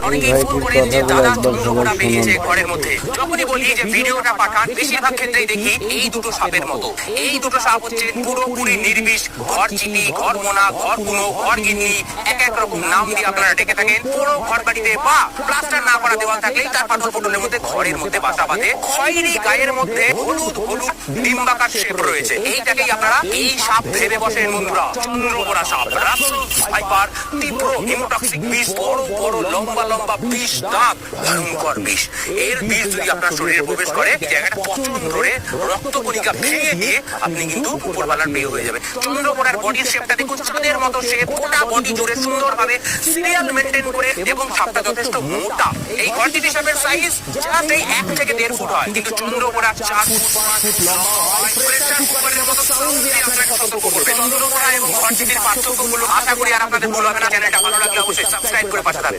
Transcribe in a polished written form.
অনেকেই ফোন করেন যে দাদা চন্দ্রকোনা বেরিয়েছে ঘরের মধ্যে। যখনই বলি যে ভিডিওটা পাঠান, বেশিরভাগ ক্ষেত্রেই দেখি এই দুটো সাপের মতো। এই দুটো সাপ হচ্ছে পুরোপুরি নির্বিষ ঘর চিটি, ঘর মোনা, ঘর কুনো, ঘর গিন্নি, এক এক রকম নাম দিয়ে আপনারা ডেকে থাকেন। পুরো ঘর বাড়িতে বা প্লাস্টার না করা দেওয়াল থাকলেই তার পাথর পটলের মধ্যে ঘরের মধ্যে বাসা বাঁধে। খয়েরি গায়ের মধ্যে হলুদ হলুদ ডিম্বাকার শেপ রয়েছে। এইটাকেই আপনারা এই সাপ ভেবে বসেন বন্ধুরা, চন্দ্রকোনা সাপ। ভাইপার তীব্র হিমোটক্সিক বিষ, বড় বড় লম্বা লম্বা বিষ, দাঁত, ভয়ঙ্কর বিষ। এর বিষ যদি আপনার শরীরে প্রবেশ করে, এই জায়গাটা পচন ধরে রক্তকণিকা ভেঙে দিয়ে আপনি কিন্তু উপরওয়ালার প্রিয় হয়ে যাবে। চন্দ্রকোনার বডির শেপটা দেখুন, চাঁদের মতো শেপ, গোটা বডি জুড়ে সুন্দরভাবে সিরিয়াল মেনটেন করে, এবং সাপটা যথেষ্ট মোটা। এই ঘরচিটি সাপের সাইজ জাস্ট এই 1 থেকে 1.5 ফুট হয়, কিন্তু চন্দ্রকোনার 4 ফুট 5 ফুট লম্বা হয়। প্রেসার কুকারের মতো সাউন্ড দিয়ে আপনাকে সতর্ক করবে। চন্দ্রকোনা এবং ঘরচিটির পার্থক্যগুলো আশা করি আর আপনাদের ভুল হবে না। চ্যানেলটা ভালো লাগলে অবশ্যই সাবস্ক্রাইব করে পাশে থাকবেন।